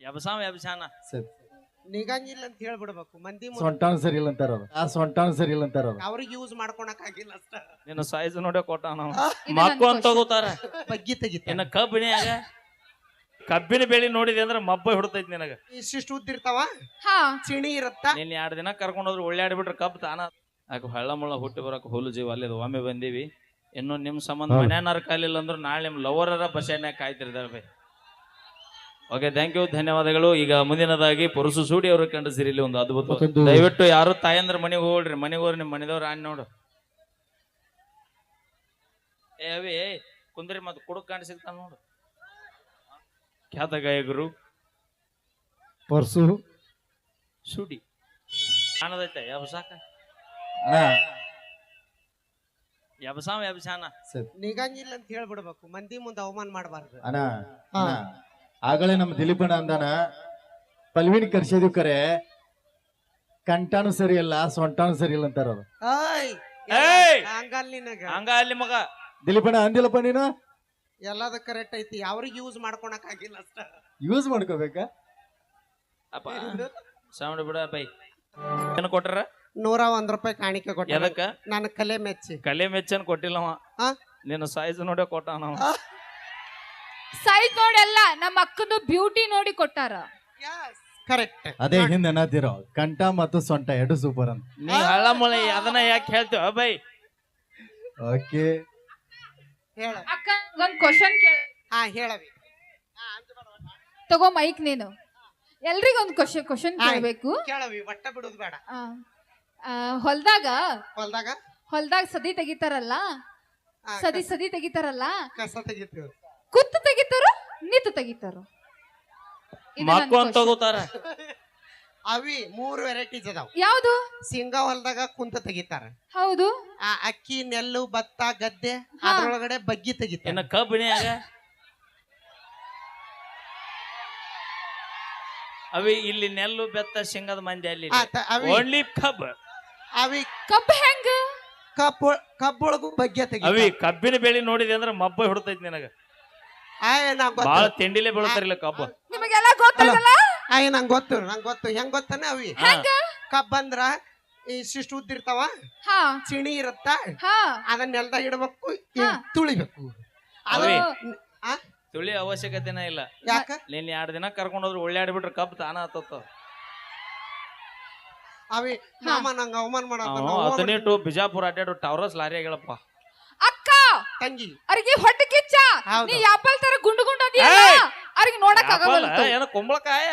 ಯಬಸಾನ ಸರಿ ನಿಗಂಗಿಲ್ಲ ಅಂತ ಹೇಳ್ಬಿಡ್ಬೇಕು ಮಂದಿ ಸೊಂಟಾನು ಸರಿ ಇಲ್ಲ ಅಂತಾರ ಅವ್ರು. ಆ ಸೊಂಟಾನು ಸರಿ ಇಲ್ಲ ಅಂತಾರ ಅವ್ರು. ಅವ್ರಿಗೆ ಯೂಸ್ ಮಾಡ್ಕೊಳಕ್ ಆಗಿಲ್ಲ ಅಷ್ಟ ನಿನ್ನ ಸೈಜ್ ನೋಡಿ ಕೊಟ್ಟ ನಾವು ಇದು ಮಕ್ಕು ನನ್ ಅಂತ ತಗೋತಾರ ಬಗ್ಗಿ ತೆಗಿತ ಇನ್ನ ಕಬ್ಬಿಣಿಯಾಗ ಕಬ್ಬಿನ ಬೆಳಿ ನೋಡಿದೆ ಅಂದ್ರೆ ಮಬ್ಬ ಹಿಡ್ತೈತಿ ನಿನಗ ಇಷ್ಟಿಷ್ಟು ಉದ್ದಿರ್ತಾವ ಹಾ ಚಿಣಿ ಇರತ್ತ ನಿನ್ನ 2 ದಿನ ಕರ್ಕೊಂಡೋದ್ರು ಒಳ್ಳೆಯಾಡ್ಬಿಟ್ರೆ ಕಬ್ಬು ತಾನ ಯಾಕೆ ಹಳ್ಳ ಮುಳ್ಳ ಹುಟ್ಟಿ ಬರಕ್ ಹುಲ್ಲು ಜೀವ ಅಲ್ಲಿದು ಒಮ್ಮೆ ಬಂದೀವಿ ಇನ್ನು ನಿಮ್ ಸಂಬಂಧ ಮನ್ಯಾನಾರ ಕಾಲಿಲ್ಲ ಅಂದ್ರೆ ನಾಳೆ ನಿಮ್ ಲವರರ ಬಸ್ಟ್ಯಾಂಡ್ನಾಗ ಕಾಯ್ತಿರ್ದಾರ ಬೈ. ಓಕೆ ಥ್ಯಾಂಕ್ ಯು ಧನ್ಯವಾದಗಳು. ಈಗ ಮುಂದಿನದಾಗಿ ಪುರುಷ ಸೂಡಿ ಅವರು ಕಂಡು ಸಿರಿಲಿ ಒಂದು ಅದ್ಭುತ. ದಯವಿಟ್ಟು ಯಾರು ತಾಯಂದ್ರ ಮನೆಗೆ ಹೋಗ್ರಿ, ಮನೆಗೆ ಹೋಗ್ರಿ, ನಿಮ್ ಮನೆದವ್ರು ಆನ್ ನೋಡು. ಏ ಅವಿ ಕುಂದ್ರಿ ಮತ್ ಕುಡುಕ್ ಕಾಣಿ ಸಿಗ್ತಾನ ನೋಡು. ಖ್ಯಾತ ಗಾಯಕರು ಪರ್ಸು ಸೂಡಿ ಕಾಣದೈತೆ ಯಬಸಾಕ ಯಬಸಾನ ಸರಿ ನಿಗಂಗಿಲ್ಲ ಅಂತ ಹೇಳ್ಬಿಡ್ಬೇಕು ಮಂದಿ ಮುಂದೆ ಅವಮಾನ ಮಾಡಬಾರ್ದು. ಅಣ್ಣ ಅಣ್ಣ, ಆಗಲೇ ನಮ್ಮ ದಿಲೀಪಣ್ಣ ಅಂದಾನ ಪಲ್ವಿನ ಕರ್ಸಿದೀವಿ ಕರೆ ಕಂಠಾನು ಸರಿ ಇಲ್ಲ ಸೊಂಟಾನು ಸರಿ ಇಲ್ಲ ಅಂತಾರ ಅವ್ರು. ಏಯ್! ಹಂಗಲ್ ನಿನಗ ಹಂಗ ಅಲ್ಲಿ ಮಗ ದಿಲೀಪಣ್ಣ ಅಂದಿಲ್ಲಪ್ಪ ನೀನು ಎಲ್ಲದ ಕರೆಕ್ಟ್ ಐತಿ ಅವ್ರಿಗೆ ಯೂಸ್ ಮಾಡ್ಕೊಳಕ್ ಆಗಿಲ್ಲ ಅಷ್ಟ ಯೂಸ್ ಮಾಡ್ಕೋಬೇಕಾ? ಅಪ್ಪ ಸೌಂಡ್ ಬಿಡ ಬೈ. ಏನು ಕೊಟ್ರ? 101 ರೂಪಾಯಿ ಕಾಣಿಕೆ ಕೊಟ್ಟ ಎದಕ್ಕ? ನನ್ನ ಕಲೆ ಮೆಚ್ಚಿ. ಕಲೆ ಮೆಚ್ಚನ್ ಕೊಟ್ಟಿಲ್ಲವ. ಹಾ? ನಿನ್ನ ಸೈಜ್ ನೋಡಿ ಕೊಟ್ಟ ನಾವು. ಸೈಜ್ ನೋಡಿ ಅಲ್ಲ, ನಮ್ಮ ಅಕ್ಕಂದು ಬ್ಯೂಟಿ ನೋಡಿ ಕೊಟ್ಟಾರ. ಕರೆಕ್ಟ್. ಅದೇ ಹಿಂದೆ ಅನ್ನತಿರೋ ಕಂಠ ಮತ್ತು ಸೊಂಟ ಎರಡು ಸೂಪರ್ ಅಂತ. ನೀ ಹಳ್ಳ ಮುಳ ಅದನ್ನ ಯಾಕೆ ಹೇಳ್ತೀವ ಬೈ? ಓಕೆ ಹೇಳ. ಅಕ್ಕ ಒಂದ್ ಕ್ವಶನ್ ಹಾ ಹೇಳವಿ. ತಗೋ ಮೈಕ್ ನೀನು. ಎಲ್ರಿಗೂ ಒಂದ್ ಕ್ವಶನ್ ಕೇಳ್ಬೇಕು. ಕೇಳವಿ, ಒಟ್ಟ ಬಿಡುದು ಬೇಡ. ಹೊಲ್ದಾಗ ಹೊಲ್ದಾಗ ಸದಿ ತೆಗಿತಾರಲ್ಲ, ಸದಿ ತೆಗಿತಾರಲ್ಲ, ಕಸ ತೆಗಿತೀವಿ. ಕುತ್ತು ತೆಗಿತಾರೋ ನಿತ್ತು ತೆಗಿತಾರೋ? ಮಕ್ಕು ಅಂತ ತಗೋತಾರ. ಅವಿ 3 ವೆರೈಟೀಸ್ ಅದಾವ. ಯಾವ್ದು? ಶೇಂಗಾ ಹೊಲ್ದಾಗ ಕುಂತ ತೆಗಿತಾರ. ಹೌದು. ಅಕ್ಕಿ, ನೆಲ್ಲು, ಭತ್ತ, ಗದ್ದೆ ಅದ್ರೊಳಗಡೆ ಬಗ್ಗಿ ತೆಗಿತಾರ. ಇನ್ನ ಕಬ್ಬಿಣಿಯಾಗ ಅವಿ ಇಲ್ಲಿ ನೆಲ್ಲು ಬೆತ್ತ ಶೇಂಗಾದ ಮಂದಿ ಅಲ್ಲಿ ಓನ್ಲಿ ಕಬ್. ಅವಿ ಕಬ್ಬು ಹೆಂಗ? ಕಬ್ಬೊಳಗು ಬಗ್ಗೆ ತೆಗಿ. ಅವಿ ಕಬ್ಬಿನ ಬೆಳಿ ನೋಡಿದೆ ಅಂದ್ರೆ ಮಬ್ಬ ಹಿಡ್ತೈತಿ ನಿನಗ. ಬಾಳ ತಿಂಡಿಲೆ ಬೀಳ್ತಾರಿಲ್ಲ ಕಬ್ಬ. ನಿಮಗೆಲ್ಲ ಗೊತ್ತಲ್ಲ? ನಂಗೆ ಗೊತ್ತು ಹೆಂಗ್ ಗೊತ್ತಾನೆ ಅವಿ. ಕಬ್ಬ ಅಂದ್ರ ಇಷ್ಟಿಷ್ಟು ಉದ್ದಿರ್ತಾವ, ಚಿಣಿ ಇರತ್ತ, ಅದನ್ನ ನೆಲ್ದಾಗ ಇಡಬೇಕು, ತುಳಿಬೇಕು. ಅವಿ ತುಳಿ ಅವಶ್ಯಕತೆನೇ ಇಲ್ಲ. ಯಾಕ? ನೀನ್ 2 ದಿನ ಕರ್ಕೊಂಡೋದ್ರು ಒಳ್ಳೆಯಾಡ್ಬಿಟ್ರೆ ಕಬ್ಬು ತಾನ ಹತ್ತ. ಅವಿ ಮಾಮ ನಂಗ ಅವಮಾನ ಮಾಡೋ 18 ಬಿಜಾಪುರ ಅಡ್ಡಾಡು ಟವರಸ್ ಲಾರಿ ಆಗ್ಯಾಳಪ್ಪ. ಅಕ್ಕ ತಂಗಿ ಅವ್ರಿಗೆ ಹೊಟ್ಟೆ ಕಿಚ್ಚ. ನೀ ಆಪಲ್ ತರ ಗುಂಡು ಗುಂಡು ಅದಿಯಲ್ಲ, ಅವ್ರಿಗೆ ನೋಡಕ್ ಆಗಲ್ಲ. ಏನ ಕುಂಬಳಕಾಯ?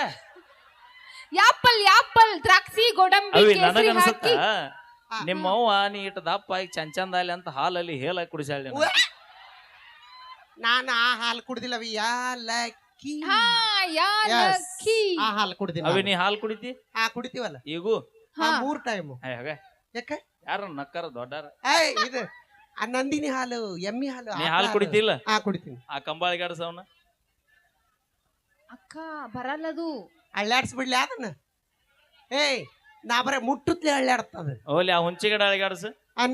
ಯಾಪಲ್ ದ್ರಾಕ್ಷಿ ಗೋಡಂಬಿ ಅವಿ ಕೇಸರಿ ನನಗ ಅನ್ಸುತ್ತ ಹಾಕಿ. ನಿಮ್ಮವ್ವ ನೀ ಇಟ್ಟು ದಪ್ಪ ಆಗಿ ಚಂಚಂದಾಲಿ ಅಂತ ಹಾಲಲ್ಲಿ ಹೇಲಾಗಿ ಕುಡಿಸಾಳ. ನಾನು ಆ ಹಾಲು ಕುಡ್ದಿಲ್ಲ ಅವಿ. ಯಾಲಕ್ಕಿ. ಆ ಹಾಲು ಕುಡ್ದಿಲ್ಲ. ಅವಿ ನೀ ಹಾಲು ಕುಡಿತಿ? ಕುಡಿತೀವಲ್ಲ ಈಗೂ 3 ಟೈಮ್. ಯಾಕ? ಯಾರ ನಕ್ಕರ ದೊಡ್ಡಾರ? ಇದು ನಂದಿನಿ ಹಾಲು, ಎಮ್ಮಿ ಹಾಲು. ನೀ ಹಾಲು ಕುಡಿತಿಲ್ಲ? ಕುಡಿತೀನಿ. ಆ ಕಂಬಾಳಿಗಾಡ್ಸವನ ಅಕ್ಕ ಬರಲ್ಲದು. ಅಳ್ಳಾಡ್ಸ್ಬಿಡ್ಲಿ ಅದನ್ನ. ನಾ ಬರೇ ಮುಟ್ಟುತ್ತಲೇ ಅಳ್ಳಾಡ್ತದ. ಓಲಿ ಆ ಹುಂಚಿ ಗಿಡ ಅಳಿಗಾಡ್ಸ.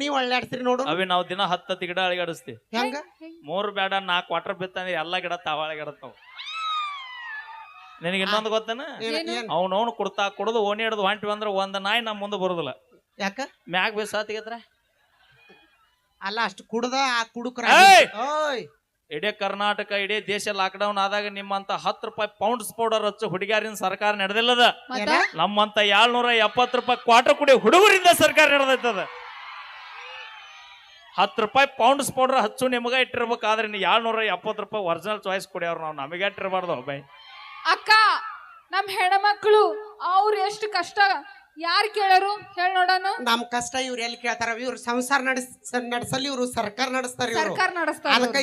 ನೀವ್ ಅಳ್ಳಾಡ್ತೀರಿ ನೋಡು. ಅವಿ ನಾವ್ ದಿನ 10 ಗಿಡ ಅಳಿಗಾಡಿಸ್ತೀವಿ. ಹೆಂಗ? 3 ಬೇಡ 4 ಕ್ವಾರ್ಟರ್ ಬಿತ್ತಂದ್ರೆ ಎಲ್ಲಾ ಗಿಡ ತಾವ ಅಳಿಗಾಡತ್ತಾವ. ನಿನಗೆ ಇನ್ನೊಂದು ಗೊತ್ತನ? ಅವ್ನವ್ನು ಕುಡ್ದು ಓಣಿ ಹಿಡ್ದು ಹೊಂಟಿವಿ ಅಂದ್ರೆ ಒಂದ್ ನಾಯಿ ನಮ್ ಮುಂದೆ ಬರುದಿಲ್ಲ. ಯಾಕ? ಮ್ಯಾಗ ಬೇಸ ತೆಗತ್ರ ಅಲ್ಲ ಅಷ್ಟು ಕುಡ್ದ ಆ ಕುಡುಕ್ರ. ಇಡೀ ಕರ್ನಾಟಕ ಇಡೀ ದೇಶ ಲಾಕ್ಡೌನ್ ಆದಾಗ ನಿಮ್ಮಂತ 10 ರೂಪಾಯಿ ಪೌಂಡ್ಸ್ ಪೌಡರ್ ಹಚ್ಚು ಹುಡುಗಿಯರಿನ ಸರ್ಕಾರ ನಡೆದಿಲ್ಲದ. ನಮ್ಮಂತ 770 ರೂಪಾಯಿ ಕ್ವಾರ್ಟರ್ ಕುಡಿ ಹುಡುಗರಿಂದ ಸರ್ಕಾರ ನಡೆದೈತದ. 10 ರೂಪಾಯಿ ಪೌಂಡ್ಸ್ ಪೌಡರ್ ಹಚ್ಚು ನಿಮಗ ಇಟ್ಟಿರ್ಬೇಕಾದ್ರೆ 770 ರೂಪಾಯಿ ಒರಿಜಿನಲ್ ಚಾಯ್ಸ್ ಕುಡಿಯವ್ರು ನಾವು ನಮಗೆ ಇಟ್ಟಿರಬಾರ್ದು ಬೈ. ಅಕ್ಕ ನಮ್ ಹೆಣ್ಮಕ್ಳು ಅವ್ರು ಎಷ್ಟು ಕಷ್ಟ ಯಾರು ಕೇಳರು ಹೇಳ ನೋಡೋಣ. ನಮ್ ಕಷ್ಟ ಇವ್ರು ಎಲ್ಲಿ ಕೇಳ್ತಾರ? ಇವ್ರು ಸಂಸಾರ ನಡೆಸಲಿ, ಇವ್ರು ಸರ್ಕಾರ ನಡೆಸ್ತಾರ. ಸರ್ಕಾರ ನಡೆಸ್ತಾರ. ಅದಕ್ಕ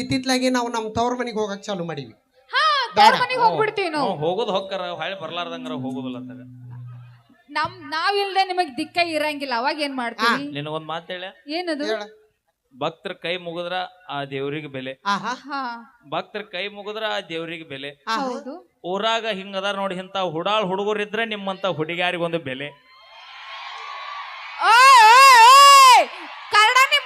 ಇತ್ತಿತ್ಲಾಗಿ ನಾವು ನಮ್ ತವ್ರ ಮನಿಗೆ ಹೋಗಕ್ ಚಾಲು ಮಾಡಿವಿ. ಮನೆಗೆ ಹೋಗ್ಬಿಡ್ತೀವಿ ನಾವು. ಹೋಗೋದು ಹೊಕ್ಕರ ಹೊಳೆ ಬರ್ಲಾರ್ದಂಗಾರ ಹೋಗುದಿಲ್ಲ ಅಂತಾಗ. ನಾವಿಲ್ದೆ ನಿಮಗ್ ದಿಕ್ಕ ಇರಂಗಿಲ್ಲ. ಅವಾಗ ಏನ್ ಮಾಡ್ತೀವಿ? ನಿನಗೊಂದ್ ಮಾತು ಹೇಳ. ಏನದು? ಭಕ್ತರ ಕೈ ಮುಗಿದ್ರ ಆ ದೇವ್ರಿಗೆ ಬೆಲೆ. ಭಕ್ತರ ಕೈ ಮುಗಿದ್ರ ಆ ದೇವ್ರಿಗೆ ಬೆಲೆ. ಊರಾಗ ಹಿಂಗದ ನೋಡಿ ಇಂತ ಹುಡಾಳ್ ಹುಡುಗರಿದ್ರೆ ನಿಮ್ಮಂತ ಹುಡುಗಿಯಾರಿಗೊಂದು ಬೆಲೆ.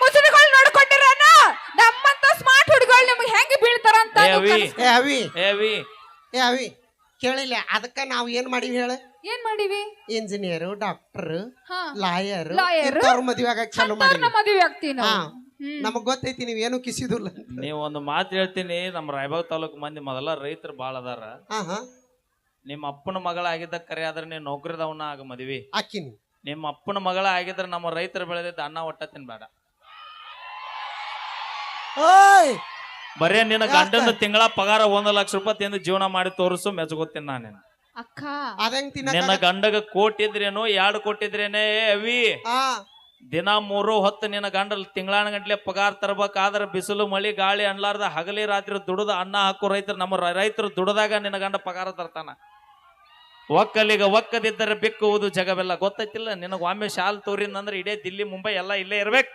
ಮುಸುರಿಗಳು ನೋಡ್ಕೊಂಡಿರೋನು ನಮ್ಮಂತ ಸ್ಮಾರ್ಟ್ ಹುಡುಗರು ನಿಮ್ಗೆ ಹೆಂಗ್ ಬೀಳ್ತಾರ ಅಂತ. ಕೇಳಿಲ್ಲ ಅದಕ್ಕ ನಾವ್ ಏನ್ ಮಾಡಿವಿ ಹೇಳ ಏನ್ ಮಾಡಿವಿ? ಇಂಜಿನಿಯರ್, ಡಾಕ್ಟರ್, ಹಾ ಲಾಯರ್ Lawyer? ಇಂಥವ್ರ ಮದ್ವೆ ಆಗಕ್ ಚಾಲು ಮಾಡಿವಿ. ಮದುವೆ ಆಗ್ತೀವಿ ಹಾ ನಾವು. ನಮಗ್ ಗೊತ್ತೈತಿ ನೀವ್ ಏನು ಕಿಸಿದಿಲ್ಲ. ನೀವು ಒಂದು ಮಾತು ಹೇಳ್ತೀನಿ, ನಮ್ಮ ರಾಯಬಾಗ್ ತಾಲೂಕು ಮಂದಿ ಮೊದಲ ರೈತರು ಬಾಳ ಅದಾರ. ಹಾ ಹಾ ನಿಮ್ಮ ಅಪ್ಪನ ಮಗಳ ಆಗಿದ್ದ ಕರೆ ಆದ್ರೆ ನೀನ್ ನೌಕರಿದವನ್ನ ಆಗ ಮದ್ವಿ. ಅಕ್ಕಿನಿ ನಿಮ್ಮ ಅಪ್ಪನ ಮಗಳ ಆಗಿದ್ರೆ ನಮ್ಮ ರೈತರು ಬೆಳೆದಿದ್ದ ಅನ್ನ ಒಟ್ಟ ತಿನ್ಬೇಡ. ಓಯ್ ಬರೇ ನಿನ್ನ ಗಂಡನ ತಿಂಗಳ ಪಗಾರ 1,00,000 ರೂಪಾಯಿ ತಿಂದು ಜೀವನ ಮಾಡಿ ತೋರಿಸು, ಮೆಚ್ಕೋತೀನಿ ನಾನು. ಅಕ್ಕ ಅದಂಗ್ ನಿನ್ನ ತಿನ್ನ ಗಂಡಗ ಕೋಟಿದ್ರೇನು 2 ಕೋಟಿದ್ರೇನೆ ಅವಿ ಹಾ ದಿನ 3 ಹೊತ್ತು ನಿನ್ನ ಗಂಡ ತಿಂಗಳಾನ ಗಂಟ್ಲೆ ಪಗಾರ ತರಬೇಕಾದ್ರೆ ಬಿಸಿಲು ಮಳಿ ಗಾಳಿ ಅನ್ಲಾರ್ದ ಹಗಲಿ ರಾತ್ರಿ ದುಡದ ಅನ್ನ ಹಾಕೋ ರೈತರು, ನಮ್ಮ ರೈತರು ದುಡದಾಗ ನಿನ್ನ ಗಂಡ ಪಗಾರ ತರ್ತಾನ. ಒಕ್ಕಲಿಗ ಒಕ್ಕದಿದ್ದರೆ ಬಿಕ್ಕುವುದು ಜಗವೆಲ್ಲ. ಗೊತ್ತೈತಿಲ್ಲ ನಿನಗ? ಒಮ್ಮೆ ಶಾಲ್ ತೋರಿನಂದ್ರೆ ಇಡೇ ದಿಲ್ಲಿ ಮುಂಬೈ ಎಲ್ಲ ಇಲ್ಲೇ ಇರ್ಬೇಕು.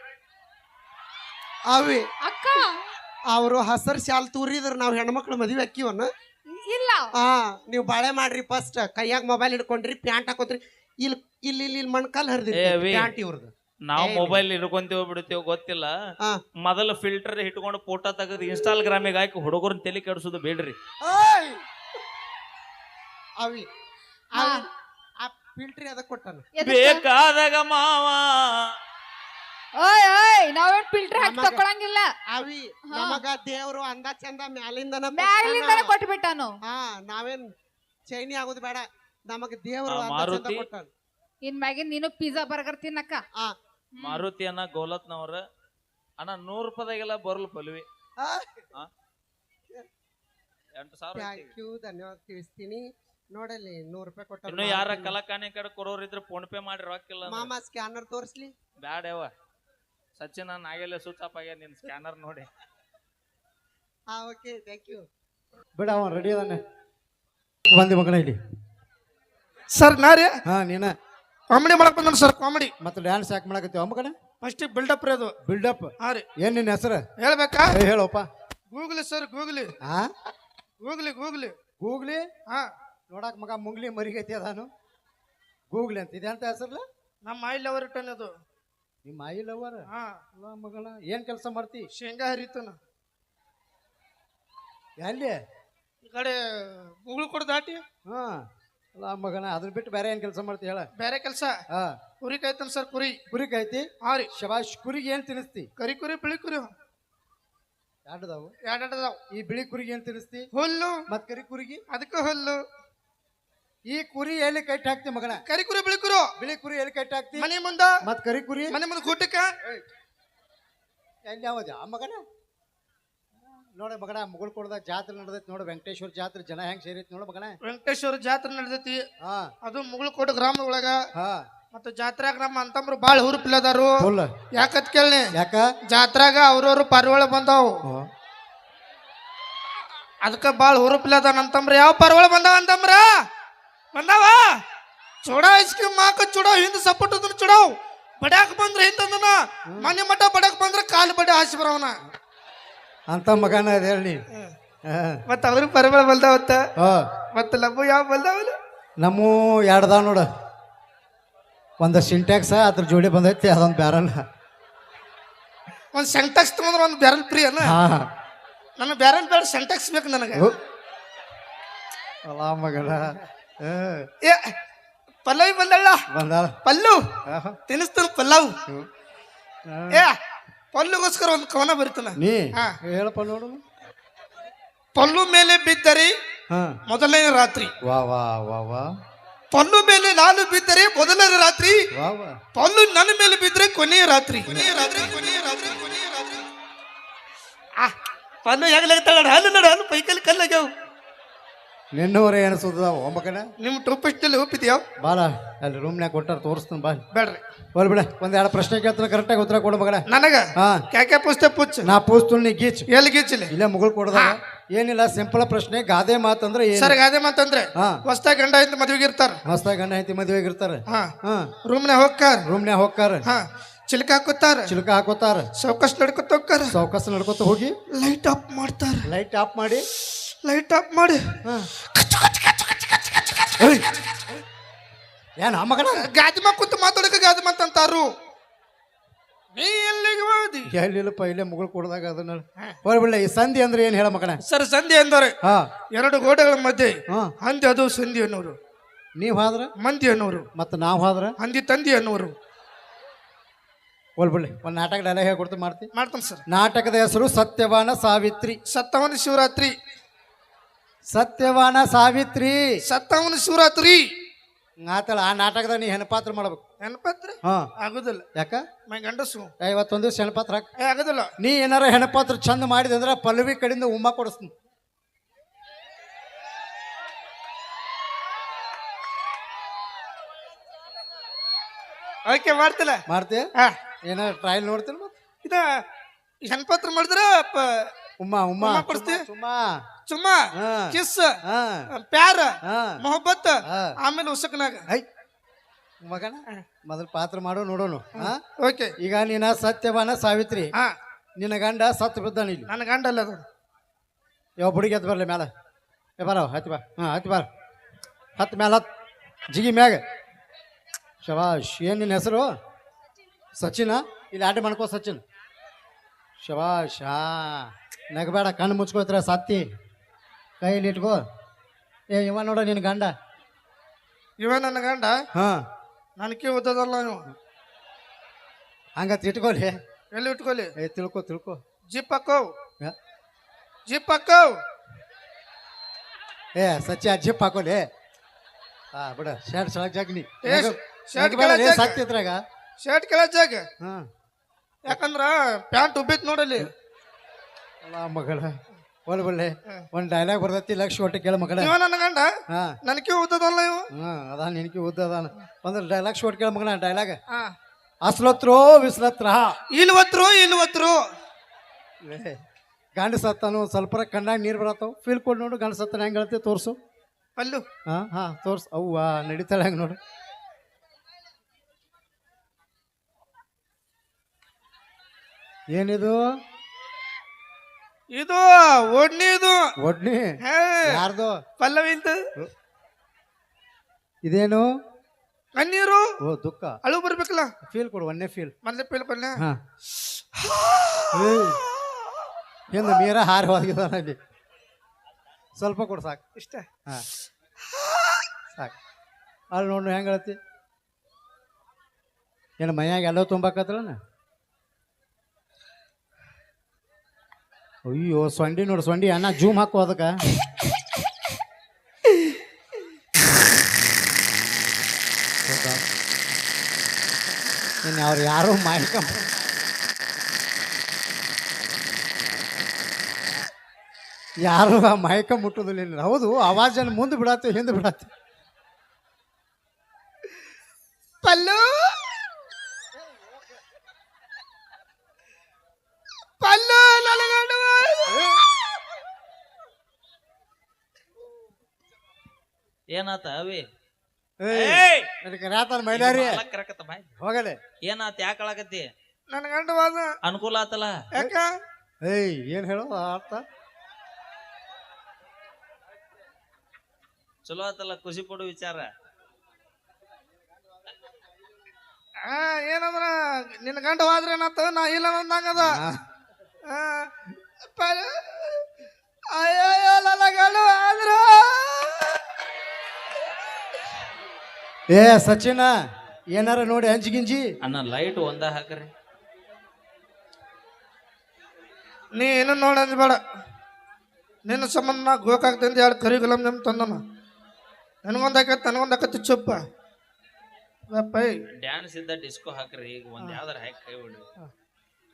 ಅವಿ ಅಕ್ಕ ಅವ್ರು ಹಸರ್ ಶಾಲ್ ತೂರಿದ್ರ ನಾವ್ ಹೆಣ್ಮಕ್ಳು ಮದ್ವೆ ಅಕ್ಕಿವನ್ನ. ಇಲ್ಲ ಹಾ ನೀವು ಬಾಳೆ ಮಾಡ್ರಿ, ಫಸ್ಟ್ ಕೈಯಾಗ ಮೊಬೈಲ್ ಹಿಡ್ಕೊಂಡ್ರಿ, ಪ್ಯಾಂಟ್ ಹಾಕೋತ್ರಿ, ಇಲ್ಲಿ ಇಲ್ಲಿ ಇಲ್ಲಿ ಮಣ್ಕಾಲ್ ಹರಿದ್ರಿ ಏ ಅವಿ. ಪ್ಯಾಂಟ್ ಇವ್ರದ್ದು. ನಾವು ಮೊಬೈಲ್ ಹಿಡ್ಕೊಂತೀವೋ ಬಿಡ್ತೀವೋ ಗೊತ್ತಿಲ್ಲ, ಹಾ ಮೊದಲು ಫಿಲ್ಟರ್ ಇಟ್ಕೊಂಡು ಫೋಟೋ ತೆಗೆದು ಇನ್ಸ್ಟಾಗ್ರಾಮಿಗೆ ಹಾಕಿ ಹುಡುಗರನ್ನ ತಲೆ ಕೆಡಿಸೋದು ಬೇಡ್ರಿ. ಓಯ್! ಅವಿ ಹಾ. ಆ ಫಿಲ್ಟ್ರಿ ಅದಕ್ಕೆ ಕೊಟ್ಟಾನ. ಎದಕ್ಕ? ಬೇಕಾದಾಗ ಮಾವ ಓಯ್ ಓಯ್ ನಾವೇನ್ ಫಿಲ್ಟರ್ ಹಾಕಿ ನಮಗ- ತಕೊಳಂಗಿಲ್ಲ. ಅವಿ ಹಾ. ನಮಗ ದೇವ್ರು ಅಂದ ಚಂದ ಮ್ಯಾಲಿಂದನ ಮ್ಯಾಲಿಂದಾನೆ ಕೊಟ್ಬಿಟ್ಟಾನು. ಹಾ ನಾವೇನ್ ಚೈನಿ ಆಗೋದು ಬೇಡ, ನಮಗ ದೇವ್ರು ಆ, ಅಂದ ಚಂದ ಮಾರುತಿ. ಕೊಟ್ಟಾನ. ಇನ್ ಮ್ಯಾಗಿನ್ ನೀನು ಪಿಜ್ಜಾ ಬರ್ಗರ್ ತಿನ್ನಕ್ಕ. ಹಾ ಮಾರುತಿ ಅನ್ನ ಗೋಲತ್ನವ್ರ ಅಣ್ಣ 100 ರೂಪಾಯಿಗೆಲ್ಲ ಬರಲು ಪಲ್ವಿ. ಆ, 8,000 ಥ್ಯಾಂಕ್ ಯು, ಧನ್ಯವಾದ ತಿಳಿಸ್ತೀನಿ. ನೋಡಲಿ 100 ರೂಪಾಯಿ ಕೊಟ್ಟ. ಇನ್ನು ಯಾರ ಕಲಾಕಾನಿ ಕಡೆ ಕೊಡೋರ್ ಇದ್ರೆ ಫೋನ್ ಪೇ ಮಾಡಿ ರೊಕ್ಕಿಲ್ಲ ಅಂದ್ರೆ ಮಾಮ ಸ್ಕ್ಯಾನರ್ ತೋರಿಸ್ಲಿ. ಬ್ಯಾಡವ. ಸಚಿನ್ ನಾಗೆಲ್ಲ ಸ್ವಿಚ್ ಆಫ್ ಆಗ್ಯ ನಿನ್ ಸ್ಕ್ಯಾನರ್ ನೋಡಿ. ಹಾ ಓಕೆ ಥ್ಯಾಂಕ್ ಯು. ಬಿಡ ಅವ ರೆಡಿ ಅದಾನೆ. ಬಂದಿ ಮಗನ ಇಲ್ಲಿ. ಸರ್ ನಾರೇ ಹಾ ನೀನ ಕಾಮಿಡಿ ಮಾಡಕ್ ಬಂದ ಸರ್. ಕಾಮಿಡಿ ಮತ್ತೆ ಡ್ಯಾನ್ಸ್ ಯಾಕೆ ಮಾಡಕತ್ತೀವ ಮಗನ? ಫಸ್ಟ್ ಬಿಲ್ಡಪ್ ರೀ ಅದು. ಬಿಲ್ಡಪ್. ಹಾ ರೀ ಏನ್ ನಿನ್ನ ಹೆಸರು ಹೇಳ್ಬೇಕಾ? ಹೇಳಪ್ಪ. ಗೂಗ್ಲಿ ಸರ್, ಗೂಗ್ಲಿ ಹಾ ಗೂಗ್ಲಿ ಗೂಗ್ಲಿ. ಗೂಗ್ಲಿ. ಹಾ ನೋಡಕ್ ಮಗ ಮುಂಗ್ಲಿ ಮರಿಗೈತಿ ಅದಾನು. ಗೂಗ್ಲಿ ಅಂತ ಇದೆ ಅಂತ ಹೆಸರ್ಲ. ನಮ್ಮ ಆಯಿಲ್ ಅವರ್ ಇಟ್ಟನ್ ಅದು. ನಿಮ್ಮ ಆಯಿ ಲವರ್. ಹಾ ಮಗಳ ಏನ್ ಕೆಲಸ ಮಾಡ್ತಿ? ಶೇಂಗಾ ಹರಿತನ ಎಲ್ಲಿ? ಈ ಕಡೆ ಗೂಗ್ಲಿ ಕೊಡ ದಾಟಿ. ಹಾ ಅಲ್ಲ ಮಗನ ಅದನ್ನ ಬಿಟ್ಟು ಬೇರೆ ಏನ್ ಕೆಲಸ ಮಾಡ್ತಿ ಹೇಳ? ಬೇರೆ ಕೆಲಸ ಹಾ ಕುರಿ ಕಾಯ್ತಾನ ಸರ್. ಕುರಿ ಕುರಿ ಕಾಯ್ತಿ. ಹಾ ರೀ. ಶಬಾಷ್. ಕುರಿಗೆ ಏನ್ ತಿನ್ನಿಸ್ತಿ? ಕರಿ ಕುರಿ ಬಿಳಿ ಕುರಿ ಎರಡದಾವು. ಎರಡದಾವ್. ಈ ಬಿಳಿ ಕುರಿಗೆ ಏನ್ ತಿನ್ನಿಸ್ತಿ? ಹುಲ್ಲು. ಮತ್ ಕರಿ ಕುರಿಗೆ? ಅದಕ್ಕೆ ಹುಲ್ಲು. ಈ ಕುರಿ ಎಲ್ಲಿ ಕಟ್ಟಿ ಹಾಕ್ತಿ ಮಗನ? ಕರಿ ಕುರಿ ಬಿಳಿ ಕುರಿ. ಬಿಳಿ ಕುರಿ ಎಲ್ಲಿ ಕಟ್ಟಿ ಹಾಕ್ತಿ? ಮನೆ ಮುಂದ. ಮತ್ ಕರಿ ಕುರಿ ಮನೆ ಮುಂದ ಕೂಟಕ್ಕ. ಎಲ್ಲಿ ಯಾವ್ದು ಆ ಮಗನ? ನೋಡ ಮಗನ ಮುಗುಳ್ ಕೊಡದ ಜಾತ್ರೆ ನಡೆದೈತಿ ನೋಡು. ವೆಂಕಟೇಶ್ವರ ಜಾತ್ರೆ ಜನ ಹೆಂಗ್ ಸೇರೈತಿ ನೋಡು ಮಗನ. ವೆಂಕಟೇಶ್ವರ ಜಾತ್ರೆ ನಡೆದೈತಿ. ಹಾ ಅದು ಮುಗುಳ್ಕೋಟ ಗ್ರಾಮದೊಳಗ. ಹಾ ಮತ್ತ ಜಾತ್ರಾಗ ನಮ್ಮ ಅಂತಂಬ್ರು ಬಾಳ ಹುರುಪಿಲ್ಲದಾರು. ಫುಲ್. ಯಾಕತ್ ಕೇಳಿ? ಯಾಕ? ಜಾತ್ರಾಗ ಅವ್ರವ್ರು ಪಾರಿವಾಳ ಬಂದಾವು. ಅದಕ್ಕ ಬಾಳ ಹುರುಪಿಲ್ಲದ ಅಂತಂಬ್ರ. ಯಾವ ಪಾರಿವಾಳ ಬಂದಾವ ಅಂತಂಬ್ರ? ಬಂದಾವ ಚೂಡ ಐಸ್ ಕ್ರೀಮ್ ಹಾಕ ಚೂಡ ಹಿಂದ ಸಪೋರ್ಟ್ ಚೂಡಾವ್ ಬಡ್ಯಾಕ ಬಂದ್ರ ಹಿಂದನ ಮನೆ ಮಠ ಬಡ್ಯಾಕ ಬಂದ್ರ ಕಾಲು ಬಡ್ಡೆ ಹಾಸಿ ಬರವನ ಅಂತ ಮಗನ ಅದ ಹೇಳಿ. ಮತ್ತ ಅವ್ರು ಪಾರಿವಾಳ ಬಂದಾವತ್ತ. ಹಾ ಮತ್ತ ಲಬ್ಬು ಯಾವ ಬಂದಾವಲ್ಲ? ನಮ್ಮ ಎರಡ್ದಾವ ನೋಡ. ಒಂದ ಸಿಂಟ್ಯಾಕ್ಸ್ ಅದ್ರ ಜೋಡಿ ಬಂದೈತಿ, ಅದೊಂದು ಬ್ಯಾರಲ್. ಒಂದ್ ಸೆಂಟೆಕ್ಸ್ ತಗೊಂಡ್ರ ಒಂದ್ ಬ್ಯಾರಲ್ ಫ್ರೀ ಅನ್ನ. ಹಾ ನನ್ನ ಬ್ಯಾರಲ್ ಬೇಡ, ಸೆಂಟೆಕ್ಸ್ ಬೇಕು ನನಗೆ. ಅಲ್ಲ ಮಗನ. ಏ ಪಲ್ಲವಿ ಬಂದಲ್ಲ. ಬಂದಾಳ. ಪಲ್ಲು ತಿನ್ನಿಸ್ತಾನ ಪಲ್ಲವ್. ಏ ಪಲ್ಲುಗೋಸ್ಕರ ಒಂದು ಕವನ ಬರೀತಾನ. ನೀ ಹಾ. ಹೇಳಪ್ಪ ನೋಡು. ಪಲ್ಲು ಮೇಲೆ ಬಿದ್ದರೆ ಹಾ ಮೊದಲನೇ ರಾತ್ರಿ. ವಾ ವಾ ವಾ ವಾ ಪಲ್ಲು ಮೇಲೆ ನಾನು ಬಿದ್ದರೆ ಮೊದಲನೇ ರಾತ್ರಿ. ವಾ ವಾ. ಪಲ್ಲು ನನ್ನ ಮೇಲೆ ಬಿದ್ದರೆ ಕೊನೆಯ ರಾತ್ರಿ. ಕೊನೆಯ ರಾತ್ರಿ, ಕೊನೆಯ ರಾತ್ರಿ, ಕೊನೆಯ ರಾತ್ರಿ. ಆ ಪಲ್ಲು ಹೆಂಗ್ಲಾಗ್ತಾಳ ಹಾಲು ನೋಡು, ಹಾಲು ಪೈಕಲ್ಲಿ ಕಲ್ಲಾಗ್ಯಾವ. ನಿನ್ನವರ ಎಣಿಸೋದ ಮಗನ. ನಿಮ್ಮ ಟೂಪಿಸ್ಟಲ್ಲಿ ಉಪ್ಪಿದ್ಯಾವ ಬಾಲ ಅಲ್ಲಿ ರೂಮ್ನ್ಯಾಗ ಕೊಟ್ಟಾರ ತೋರಿಸ್ತಾನ ಬಾ. ಬೇಡ್ರಿ ಹೋಲ್ ಬಿಡ. ಒಂದೆರಡು ಪ್ರಶ್ನೆ ಕೇಳ್ತಾನೆ, ಕರೆಕ್ಟಾಗಿ ಉತ್ತರ ಕೊಡು ಮಗನ. ನನಗ ಹಾ ಕ್ಯಾಕೆ ಪುಸ್ತಕ ಪುಚ್ಚ ನಾ ಪೂಸ್ತು ನೀ ಗೀಚ್. ಎಲ್ಲಿ ಗೀಚಲಿ? ಇಲ್ಲೇ ಮುಗುಳ್ ಕೊಡದಾಗ ಏನಿಲ್ಲ, ಸಿಂಪಲ್ ಪ್ರಶ್ನೆ. ಗಾದೆ ಮಾತಂದ್ರೆ ಏನು? ಸರ್ ಗಾದೆ ಮಾತಂದ್ರೆ ಹಾ ಹೊಸ್ತಾಗ ಗಂಡ ಇಂದ ಮದ್ವೆಗೆ ಇರ್ತಾರ. ಮಸ್ತಾಗ ಗಂಡ ಹೆಂಡತಿ ಮದುವೆಗಿರ್ತಾರ. ಹಾ ಹಾ ರೂಮ್ನ್ಯಾಗ ಹೋಗ್ತಾರ. ರೂಮ್ನ್ಯಾಗ ಹೋಗ್ತಾರ. ಹಾ ಚಿಲ್ಕ ಹಾಕೋತಾರ. ಚಿಲಕ ಹಾಕೋತಾರ. ಚೌಕಸ್ ನಡ್ಕೊತ ಹೋಗ್ತಾರ. ಸಾವಕಾಸ ನಡ್ಕೊತ ಹೋಗಿ ಲೈಟ್ ಆಫ್ ಮಾಡ್ತಾರ. ಲೈಟ್ ಆಫ್ ಮಾಡಿ. ಲೈಟ್ ಆಫ್ ಮಾಡಿ ಏನ ಮಗನ? ಗಾದಿ ಮಾ ಕೂತು ಮಾತಾಡಕ ಗಾದಿ ಮಾತಂತಾರು. ನೀ ಎಲ್ಲಿಗೆ ಹೋದಿ ಎಲ್ಲಿಲ್ಲಪ್ಪ ಇಲ್ಲೇ ಮುಗುಳು ಕೊಡ್ದಾಗ ಅದನ್ನ ಹೋಗ್ಬಿಡ್ಲೆ ಈ ಸಂಧಿ ಅಂದ್ರೆ ಏನ್ ಹೇಳ ಮಗನ ಸರ್ ಸಂಧಿ ಎಂದರೆ ಹಾ ಎರಡು ಗೋಡೆಗಳ ಮಧ್ಯೆ ಹಾ ಹಂದಿ ಅದು ಸಂಧಿ ಅನ್ನೋರು ನೀವ್ ಹಾದ್ರ ಮಂದಿ ಅನ್ನೋರು ಮತ್ತ ನಾವ್ ಹಾದ್ರ ಹಂದಿ ತಂದಿ ಅನ್ನೋರು ಹೋಗ್ಬಿಡ್ಲಿ ಒಂದ್ ನಾಟಕ ಡೈಲಾಗ್ ಹೇಳ್ಕೊಡ್ತು ಮಾಡ್ತಿ ಮಾಡ್ತಾನೆ ಸರ್ ನಾಟಕದ ಹೆಸರು ಸತ್ಯವಾನ ಸಾವಿತ್ರಿ ಸತ್ತವನ ಶಿವರಾತ್ರಿ ಸತ್ಯವಾನ ಸಾವಿತ್ರಿ ಸತ್ತವನ ಶಿವರಾತ್ರಿ ಆತಳ ಆ ನಾಟಕದಾಗ ನೀ ಹೆಣಪಾತ್ರ ಮಾಡ್ಬೇಕು ನೆನಪತ್ರ ಹಾ ಆಗುದಿಲ್ಲ ಯಾಕ ಮೈ ಗಂಡಸು ಇವತ್ತೊಂದ್ ದಿವ್ಸ ಹೆಣಪಾತ್ರ ಹಾಕ್ ಆಗುದಿಲ್ಲ ನೀ ಏನಾರ ಹೆಣಪಾತ್ರ ಚಂದ ಮಾಡಿದೆ ಅಂದ್ರ ಪಲ್ಲವಿ ಕಡೆಯಿಂದ ಉಮ್ಮ ಕೊಡಿಸ್ತೀನಿ ಓಕೆ ಮಾಡ್ತಿಲ್ಲ ಮಾಡ್ತೀಯ ಹಾ ಏನಾರ ಟ್ರಯಲ್ ನೋಡ್ತೀನಿ ಮತ್ತೆ ಇದ ಹೆಣ್ಪತ್ರ ಮಾಡಿದ್ರ ಉಮ್ಮ ಉಮ್ಮ ಉಮ್ಮ ಕೊಡಿಸ್ತೀಯ? ಸುಮ್ಮ ಚುಮ್ಮ ಹಾ ಕಿಸ್ ಹಾ ಪ್ಯಾರ ಹಾ ಮೊಹಬ್ಬತ್ ಹಾ ಆಮೇಲೆ ಉಸಕ್ನಾಗ ಐ ಮಗನ ಮೊದಲು ಪಾತ್ರ ಮಾಡೋ ನೋಡೋಣ ಹಾ ಓಕೆ ಈಗ ನೀನ ಸತ್ಯವಾನ ಸಾವಿತ್ರಿ ಹಾ ನಿನ್ನ ಗಂಡ ಸತ್ತು ಬಿದ್ದಾನ ಇಲ್ಲಿ ನನ್ನ ಗಂಡ ಅಲ್ಲ ಅದು ಯಾವ ಬುಡಿಗೆ ಎದ್ದು ಬರ್ಲಿ ಮ್ಯಾಲ ಬರೋ ಹತ್ತಿ ಬಾ ಹಾ ಹತ್ತಿ ಬಾರ ಹತ್ತು ಮ್ಯಾಲ ಹತ್ ಜಿಗಿ ಮ್ಯಾಗ ಶಬಾಷ್ ಏನ್ ನಿನ್ನ ಹೆಸರು ಸಚಿನ ಇಲ್ಲಿ ಆಟ ಮಾಡ್ಕೋ ಸಚಿನ್ ಶಬಾಷ್ ಹಾ ನಗಬೇಡ ಕಣ್ಣು ಮುಚ್ಕೋತ್ರ ಸತ್ತಿ ಕೈಲಿ ಇಟ್ಕೋ ಏ ಇವ ನೋಡ ನಿನ್ನ ಗಂಡ ಇವ ನನ್ನ ಗಂಡ ಹಾ ನನಗೆ ಓದೋದಲ್ಲ ಇವ ಹಂಗತ್ ಇಟ್ಕೋಲಿ ಎಲ್ಲಿ ಇಟ್ಕೊಲಿ ಏ ತಿಳ್ಕೊ ತಿಳ್ಕೊ ಜಿಪ್ ಹಾಕೋ ಯಾ? ಜಿಪ್ ಹಾಕೋ ಏ ಸಚ್ಚಿ ಜಿಪ್ ಹಾಕೋಲಿ ಹಾ ಬಿಡ ಶರ್ಟ್ ಸಳಗ್ ಜಾಗ್ನಿ ಏ, ಶರ್ಟ್ ಕೆಳಗ್ ಜಾಗ. ಸತ್ತಿದ್ರಾಗ ಶರ್ಟ್ ಕೆಳಚಾಗ ಹಾ ಯಾಕಂದ್ರ ಪ್ಯಾಂಟ್ ಉಬ್ಬಿತ್ ನೋಡಲ್ಲಿ ಅಲ್ಲ ಮಗಳ ಒಲ್ ಬಳ್ಳೆ ಒಂದ್ ಡೈಲಾಗ್ ಬರ್ತೈತಿ ಲಕ್ಷ ಒಟ್ಟು ಕೇಳ ಮಗಳ ಇವ ನನ್ನ ಗಂಡ ಹಾ ನನಗೆ ಓದೋದಲ್ಲ ಇವ ಹಾ ಅದಾನ ನಿನಗೆ ಉದ್ದ ಅದಾನ ಒಂದ್ ಡೈಲಾಗ್ ಶೋಟ್ ಕೇಳ ಮಗನ ಡೈಲಾಗ್ ಹಾ ಅಸ್ಲತ್ರೋ ವಿಸ್ಲತ್ರ ಇಲ್ವತ್ರು ಗಂಡ ಸತ್ತಾನು ಸ್ವಲ್ಪ ಕಣ್ಣಾಗ ನೀರ್ ಬರತ್ತಾವ ಫೀಲ್ ಕೊಡ್ ನೋಡು ಗಂಡ ಸತ್ತಾನ ಹೆಂಗ್ ಹೇಳ್ತಿ ತೋರ್ಸು ಪಲ್ಲು ಹಾ ಹಾ ತೋರ್ಸು ಅವ್ವ ನಡೀತಾಳೆ ಹಂಗ ನೋಡು ಏನಿದು ಇದು ಒಡ್ನಿ ಇದು ಒಡ್ನಿ ಹೇ, ಯಾರ್ದು ಪಲ್ಲವಿಂತ ಇದೇನು ಕಣ್ಣೀರು ಓ ದುಃಖ ಅಳು ಬರ್ಬೇಕಲ್ಲ ಫೀಲ್ ಕೊಡು ಒಂದೇ ಫೀಲ್ ಮೊದ್ಲೇ ಪೇಳ್ಕೊಂಡೆ ಹಾ ಹಿಂದ ಮೀರ ಹಾರಿ ಹೋಗಿದಾನ ಅಲ್ಲಿ ಸ್ವಲ್ಪ ಕೊಡು ಸಾಕು ಇಷ್ಟ ಹಾ ಸಾಕು ಅಲ್ಲಿ ನೋಡು ಹೆಂಗೆ ಹೇಳ್ತಿ ಏನು ಮೈಯಾಗ ಎಲ್ಲೋ ತುಂಬಾಕತ್ರನ ಅಯ್ಯೋ ಸೊಂಡಿ ನೋಡು ಸೊಂಡಿ ಅಣ್ಣ ಜೂಮ್ ಹಾಕು ಅದಕ್ಕೆ ಇನ್ನು ಅವ್ರು ಯಾರೋ ಮಾಹಿಕ ಯಾರು ಆ ಮಾಹಿಕ ಮುಟ್ಟುದಿಲ್ಲ ಇನ್ನು. ಹೌದು ಆವಾಜನ್ನು ಮುಂದೆ ಬಿಡತ್ತೆ ಹಿಂದೆ ಬಿಡತ್ತೆ ಪಲ್ಲು ಪಲ್ಲು ನನಗಂಡು ಏನಾತ ಅವಿ ರಾತನ ಮೈಲಾರಿ ಕರಕತ್ತ ಬಾಯ್ ಹೋಗಲೆ ಏನಾತ ಯಾಕೆ ಅಳಕತ್ತಿ ನನ್ನ ಗಂಡವಾದ ಅನುಕೂಲ ಆತಲ್ಲ ಯಾಕ ಏಯ್ ಏನ್ ಹೇಳೋ ಅರ್ಥ ಚಲೋ ಆತಲ್ಲ ಖುಷಿ ಪಡೋ ವಿಚಾರ ಏನಂದ್ರ ನಿನ್ನ ಗಂಡವಾದ್ರೆ ಏನಾತ ನಾ ಇಲ್ಲ ಅಂದಂಗದ ಅಯ್ಯೋ ನನ್ನ ಗಂಡವಾದ್ರ ಏ ಸಚಿನ ಏನಾರ ನೋಡಿ ಹಂಚಿಗಿಂಜಿ ಅಣ್ಣ ಲೈಟ್ ಒಂದ ಹಾಕ್ರಿ ನೀ ಏನು ನೋಡಂದ್ ಬೇಡ ನಿನ್ನ ಸಂಬಂಧ ನಾ ಗೋಕಾಕ್ದಿಂದ ಎರಡು ಕರಿ ಗುಲಾಮ್ ಜಾಮ್ ತಂದನ ನನಗೊಂದಾಕತ್ತಿ ಚುಪ್ಪ ಪೈ ಡ್ಯಾನ್ಸ್ ಇದ್ದ ಡಿಸ್ಕೋ ಹಾಕ್ರಿ ಈಗ ಒಂದ್ ಯಾವ್ದಾರ ಹಾಕಿ ಕೈ ಬಿಡ್ರಿ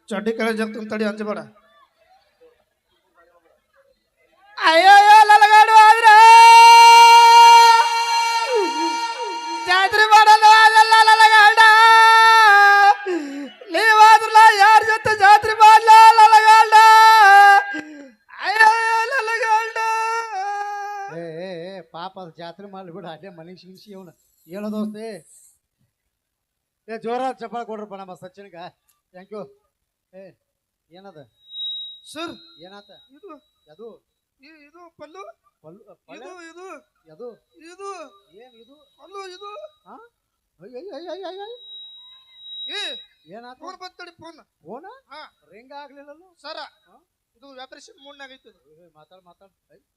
ಚಡ್ಡಿ ಕೆಳಗೆ ಜಗ್ತಂತ ತಡಿ ಅಂಜಬೇಡ ಅಯ್ಯೋ ಲಲಗಾಡು ಆದ್ರ ಜಾತ್ರೆ ಮಾಡೋದು ಅದಲ್ಲ ಲಲಗಾಡ ನೀವಾದ್ರಲ್ಲ ಯಾರ ಜೊತೆ ಜಾತ್ರೆ ಮಾಡ್ಲ ಲಲಗಾಡ ಅಯ್ಯೋ ಲಲಗಾಡ ಏ ಪಾಪ ಅದು ಜಾತ್ರೆ ಮಾಡ್ಲಿ ಬಿಡು ಅಲ್ಲೇ ಮನೆಗೆ ಸಿಗಿಸಿ ಅವನು ಹೇಳೋ ದೋಸ್ತಿ ಏ ಜೋರ ಚಪ್ಪಾಳ ಕೊಡ್ರಪ್ಪ ನಮ್ಮ ಸಚಿನ್ಗ ಥ್ಯಾಂಕ್ ಯು ಏ ಏನದ ಸರ್ ಏನಾತ ಇದು ಅದು ಇದು ಪಲ್ಲು ಪಲ್ಲು ಇದು ಇದು ಅದು ಇದು ಏನ್ ಇದು ಪಲ್ಲು ಇದು ಹಾ ಅಯ್ಯ ಅಯ್ಯ ಅಯ್ಯ ಅಯ್ಯ ಏ ಏನಾಯ್ತು ಫೋನ್ ಬಂತಡಿ ಫೋನ್. ಫೋನ ಹಾ ರಿಂಗ್ ಆಗ್ಲಿಲ್ಲಲ್ಲ ಸರ ಹಾ? ಇದು ವ್ಯಾಪರೇಷನ್ ಮೂಡ್ನಾಗ ಐತಿ ಇದು. ಮಾತಾಡ್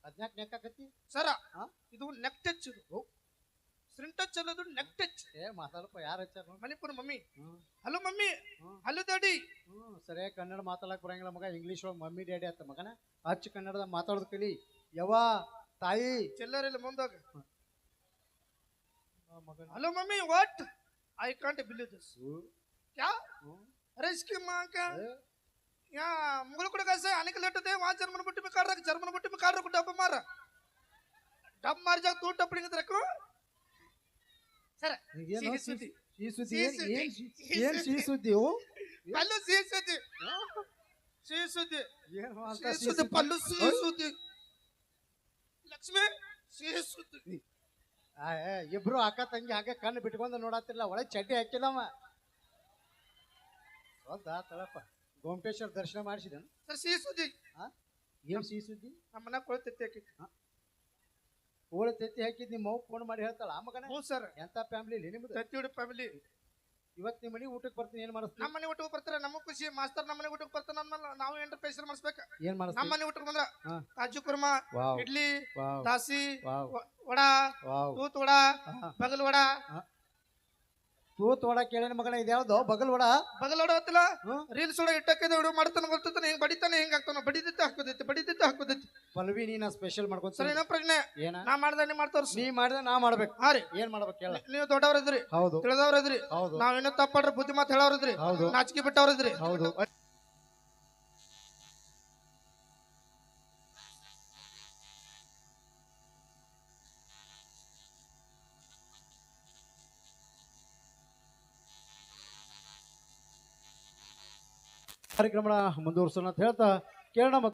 ಅದ್ನ್ಯಾಕ್ ನೆಕ್ಕಾಕತ್ತಿ ಸರ ಹಾ? ಇದು ನೆಕ್ ಟಚ್ ಇದು. ಸ್ಕ್ರೀನ್ ಟಚ್ ಅಲ್ಲದು ನೆಕ್ ಟಚ್. ಏ ಮಾತಾಡಪ್ಪ ಯಾರು ಹಚ್ಚಾರ ಮಣಿಪುರ ಮಮ್ಮಿ. ಹ್ಮ್ ಹಲೋ ಮಮ್ಮಿ. ಹ್ಮ್. Hello daddy. ಸರಿಯಾಗಿ ಕನ್ನಡ ಮಾತಾಡಕ್ ಬರಂಗಿಲ್ಲ ಮಗ ಇಂಗ್ಲೀಷ್ ಒಳಗೆ ಮಮ್ಮಿ ಡ್ಯಾಡಿ ಅಂತ ಮಗನ ಅಚ್ಚ ಕನ್ನಡದಾಗ ಮಾತಾಡೋದು ಕಲಿ ಯವ್ವ ತಾಯಿ ಚೆಲ್ಲರಿಲ್ಲ ಮುಂದಾಗ. ಮಗನ hello mummy what I can't believe this. क्या अरे इसकी माँ का यहाँ मुगल कुड़ा कैसे आने के लेट थे वहाँ जर्मन बुट्टी में काट रहा जर्मन बुट्टी में काट रहा डब मारा डब मार जा तू डब पड़ी रखो सर ಈಗೇನು ಸುದ್ದಿ ಈ ಸುದ್ದಿ ಸಿಹಿ ಸುದ್ದಿ. ಏನ್ ಸಿಹಿ ಸುದ್ದಿ ಇವು? पल्लू सी सुद्दी सी सुद्दी ಏನು ಅಂತ सी ಸಿಹಿ सुद्दी ಸುದ್ದಿ? पल्लू सी सुद्दी लक्ष्मी सी सुद्दी. ಇಬ್ರು ಅಕ್ಕ ತಂಗಿ ಹಾಗೆ ಕಣ್ಣು ಬಿಟ್ಕೊಂಡು ನೋಡತ್ತಿಲ್ಲ ಒಳಗೆ ಚಡ್ಡಿ ಹಾಕಿಲ್ಲವ ಹೌದಾ ತಳಪ್ಪ ಗೋಮಟೇಶ್ವರ ದರ್ಶನ ಮಾಡಿಸಿದನು सर सी सुद्दी ಏನ್ ಸಿಹಿ ಸುದ್ದಿ ನಮ್ಮನ್ನ ಕೊಳ್ತಿತ್ತೆ ಓಳ ತೆತ್ತಿ ಹಾಕಿದ್ ನಿಮ್ಮ ಅವ್ವ ಫೋನ್ ಮಾಡಿ ಹೇಳ್ತಾಳ ಆ ಮಗನ ಹ್ಞೂ ಸರ್ ಎಂತ ಫ್ಯಾಮಿಲಿ ನಿಮ್ದು ತತ್ತಿಯುಡಿ ಫ್ಯಾಮಿಲಿ. ಇವತ್ತು ನಿಮ್ಮ ಮನೆಗೆ ಊಟಕ್ಕೆ ಬರ್ತೀನಿ ಏನ್ ಮಾಡಿಸ್ತೀನಿ ನಮ್ಮ ಮನೆ ಊಟಕ್ಕೆ ಬರ್ತಾರೆ ನಮಗ್ ಖುಷಿ ಮಾಸ್ತರ್ ನಮ್ಮ ಮನೆ ಊಟಕ್ಕೆ ಬರ್ತಾನೆ ಅಂದ್ಮೇಲೆ ನಾವು ಏನ್ರ ಪೇಷನ್ ಮಾಡಿಸ್ಬೇಕು. ಏನ್ ನಮ್ಮ ಮಾಡಿಸ್ತೀನಿ ಮನೆ ಊಟಕ್ಕೆ ಬಂದ್ರ ಹಾ. ಕಾಜು ಕುರ್ಮಾ ವಾವ್ ಇಡ್ಲಿ ವಾವ್ ದಾಸಿ ವಾವ್ ವಡಾ ವಾವ್ ತೂತ್ ವಡಾ ಹಾ. ಬಗಲ್ ವಡಾ ತೂತ್ ವಡ ಕೇಳೇನ ಮಗನ ಇದ್ಯಾವ್ದು ಬಗಲ್ ವಡ ಬಗಲ್ ವಡ ಗೊತ್ತಿಲ್ಲ ಹ್ಮ್. ರೀಲ್ಸ್ ಒಳಗೆ ಇಟ್ಟಕ್ಕೆ ವಿಡಿಯೋ ಮಾಡ್ತಾನೆ ಗೊತ್ತಿರ್ತಾನೆ ಹಿಂಗ್ ಬಡಿತಾನೆ ಹಿಂಗ್ ಆಗ್ತಾನೆ ಬಡಿದಿತ್ತು ಹಾಕೋದೈತಿ. ಪಲ್ವಿ ನೀನ ಸ್ಪೆಷಲ್ ಸರ್ ಮಾಡ್ಕೊಂತ ಏನೋ ಪ್ರಜ್ಞೆ ಏನ ನಾ ಮಾಡ್ದ ನೀ ಮಾಡ್ತವ್ರ ನೀ ಮಾಡಿದ್ರೆ ನಾ ಮಾಡ್ಬೇಕು ಹಾ ರೀ ಏನ್ ಮಾಡ್ಬೇಕು ಹೇಳ ನೀವು ದೊಡ್ಡವ್ರದ್ರಿ ಹೌದು ತಿಳಿದವ್ರದ್ರಿ ಹೌದು ನಾವೇನೋ ತಪ್ಪಾಡ್ರಿ ಬುದ್ಧಿ ಮಾತು ಹೇಳವ್ರದ್ರಿ ಹೌದು ನಾಚಿಕೆ ಬಿಟ್ಟವ್ರದ್ರಿ. ಹೌದು ಕಾರ್ಯಕ್ರಮ ಮುಂದುವರ್ಸೋಣ ಅಂತ ಹೇಳ್ತಾ ಕೇಳೋಣ.